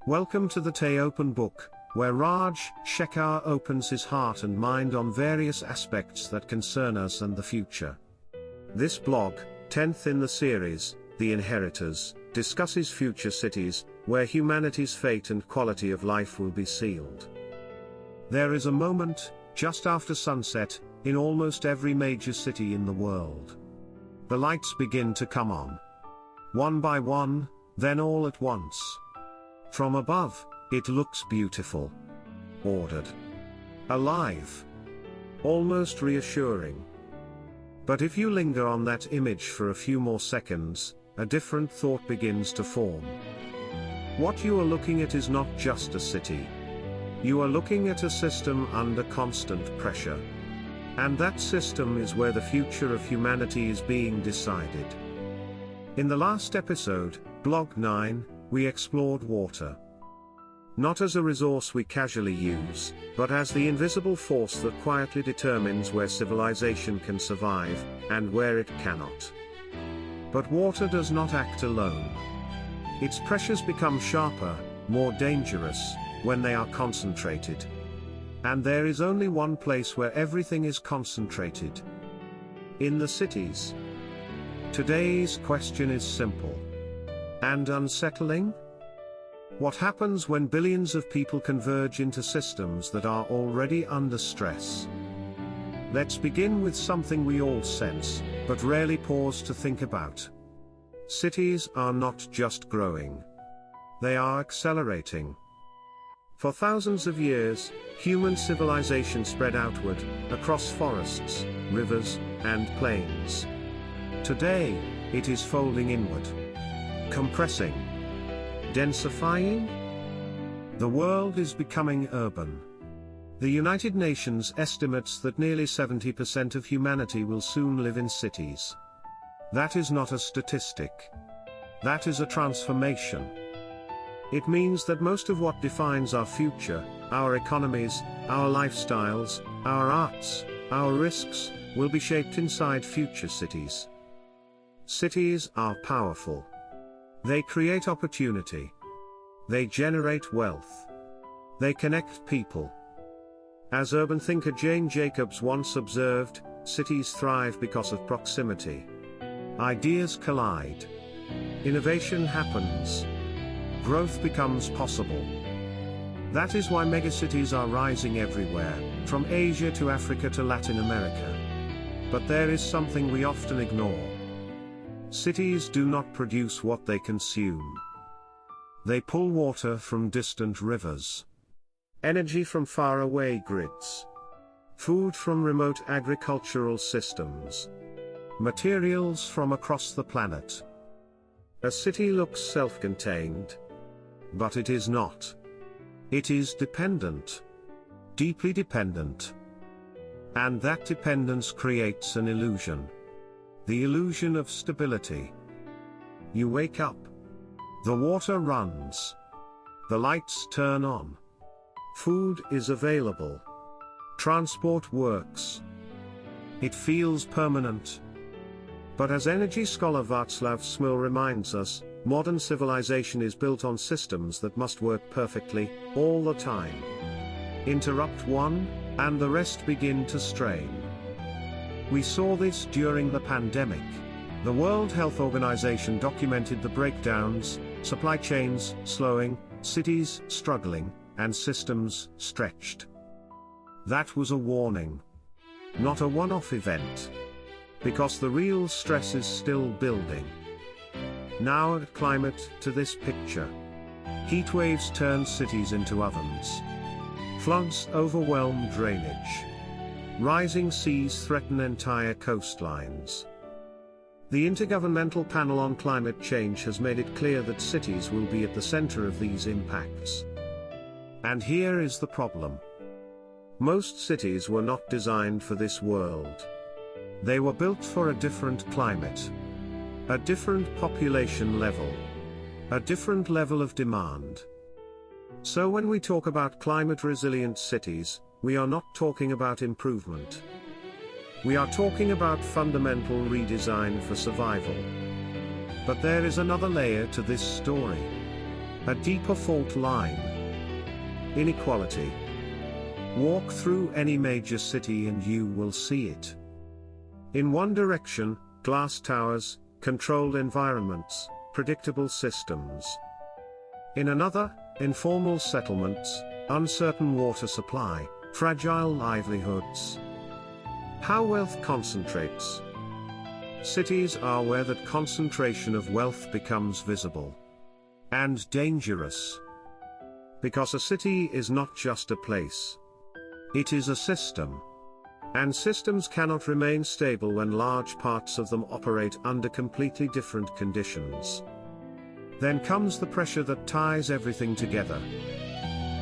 Welcome to the Tay Open Book, where Raj Shekhar opens his heart and mind on various aspects that concern us and the future. This blog, 10th in the series, The Inheritors, discusses future cities, where humanity's fate and quality of life will be sealed. There is a moment, just after sunset, in almost every major city in the world. The lights begin to come on. One by one, then all at once. From above, it looks beautiful. Ordered. Alive. Almost reassuring. But if you linger on that image for a few more seconds, a different thought begins to form. What you are looking at is not just a city. You are looking at a system under constant pressure. And that system is where the future of humanity is being decided. In the last episode, Blog 9, we explored water. Not as a resource we casually use, but as the invisible force that quietly determines where civilization can survive, and where it cannot. But water does not act alone. Its pressures become sharper, more dangerous, when they are concentrated. And there is only one place where everything is concentrated. In the cities. Today's question is simple. And unsettling? What happens when billions of people converge into systems that are already under stress? Let's begin with something we all sense, but rarely pause to think about. Cities are not just growing. They are accelerating. For thousands of years, human civilization spread outward, across forests, rivers, and plains. Today, it is folding inward. Compressing. Densifying? The world is becoming urban. The United Nations estimates that nearly 70% of humanity will soon live in cities. That is not a statistic. That is a transformation. It means that most of what defines our future, our economies, our lifestyles, our arts, our risks, will be shaped inside future cities. Cities are powerful. They create opportunity. They generate wealth. They connect people. As urban thinker Jane Jacobs once observed, cities thrive because of proximity. Ideas collide. Innovation happens. Growth becomes possible. That is why megacities are rising everywhere, from Asia to Africa to Latin America. But there is something we often ignore. Cities do not produce what they consume. They pull water from distant rivers, energy from faraway grids, food from remote agricultural systems, materials from across the planet. A city looks self-contained. But it is not. It is dependent. Deeply dependent. And that dependence creates an illusion. The illusion of stability. You wake up. The water runs. The lights turn on. Food is available. Transport works. It feels permanent. But as energy scholar Václav Smil reminds us, modern civilization is built on systems that must work perfectly, all the time. Interrupt one, and the rest begin to strain. We saw this during the pandemic. The World Health Organization documented the breakdowns, supply chains slowing, cities struggling, and systems stretched. That was a warning. Not a one-off event. Because the real stress is still building. Now add climate to this picture. Heat waves turn cities into ovens. Floods overwhelm drainage. Rising seas threaten entire coastlines. The Intergovernmental Panel on Climate Change has made it clear that cities will be at the center of these impacts. And here is the problem. Most cities were not designed for this world. They were built for a different climate. A different population level. A different level of demand. So when we talk about climate-resilient cities, we are not talking about improvement. We are talking about fundamental redesign for survival. But there is another layer to this story. A deeper fault line. Inequality. Walk through any major city and you will see it. In one direction, glass towers, controlled environments, predictable systems. In another, informal settlements, uncertain water supply, fragile livelihoods. How wealth concentrates. Cities are where that concentration of wealth becomes visible. And dangerous. Because a city is not just a place. It is a system. And systems cannot remain stable when large parts of them operate under completely different conditions. Then comes the pressure that ties everything together.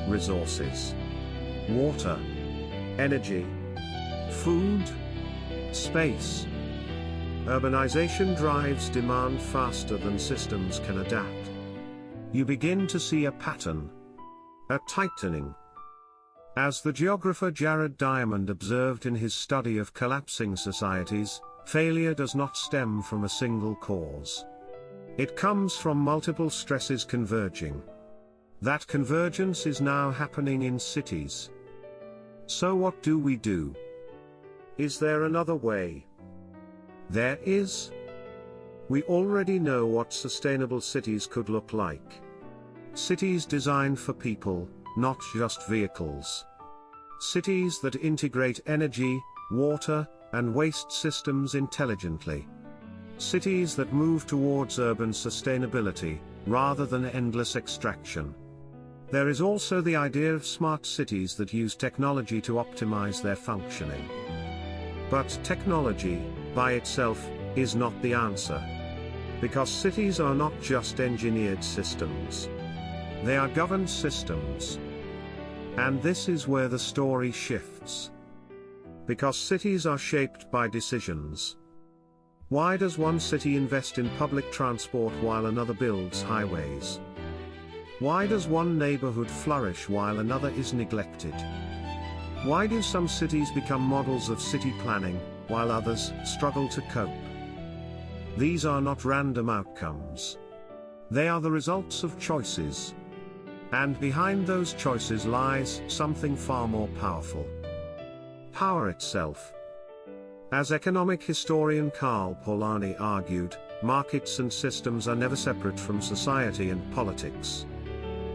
Resources. Water. Energy. Food. Space. Urbanization drives demand faster than systems can adapt. You begin to see a pattern. A tightening. As the geographer Jared Diamond observed in his study of collapsing societies, failure does not stem from a single cause. It comes from multiple stresses converging. That convergence is now happening in cities. So what do we do? Is there another way? There is. We already know what sustainable cities could look like. Cities designed for people, not just vehicles. Cities that integrate energy, water, and waste systems intelligently. Cities that move towards urban sustainability, rather than endless extraction. There is also the idea of smart cities that use technology to optimize their functioning. But technology, by itself, is not the answer. Because cities are not just engineered systems. They are governed systems. And this is where the story shifts. Because cities are shaped by decisions. Why does one city invest in public transport while another builds highways? Why does one neighborhood flourish while another is neglected? Why do some cities become models of city planning, while others struggle to cope? These are not random outcomes. They are the results of choices. And behind those choices lies something far more powerful. Power itself. As economic historian Karl Polanyi argued, markets and systems are never separate from society and politics.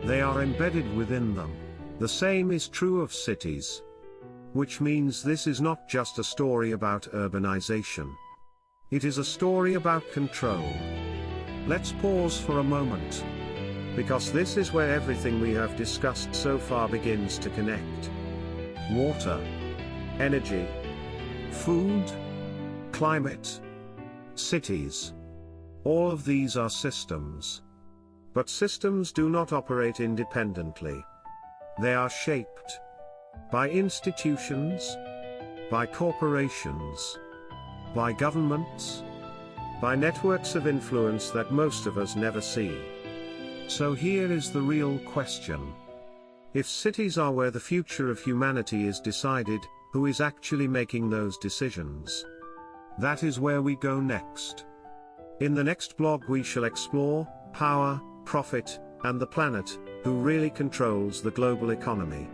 They are embedded within them. The same is true of cities. Which means this is not just a story about urbanization. It is a story about control. Let's pause for a moment. Because this is where everything we have discussed so far begins to connect. Water. Energy. Food. Climate. Cities. All of these are systems. But systems do not operate independently. They are shaped by institutions, by corporations, by governments, by networks of influence that most of us never see. So here is the real question. If cities are where the future of humanity is decided, who is actually making those decisions? That is where we go next. In the next blog we shall explore power, profit, and the planet, who really controls the global economy.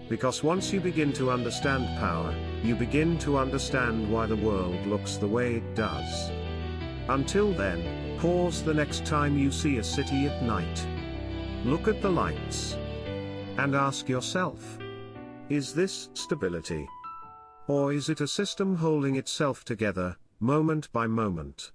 Because once you begin to understand power, you begin to understand why the world looks the way it does. Until then, pause the next time you see a city at night. Look at the lights. And ask yourself, is this stability? Or is it a system holding itself together, moment by moment?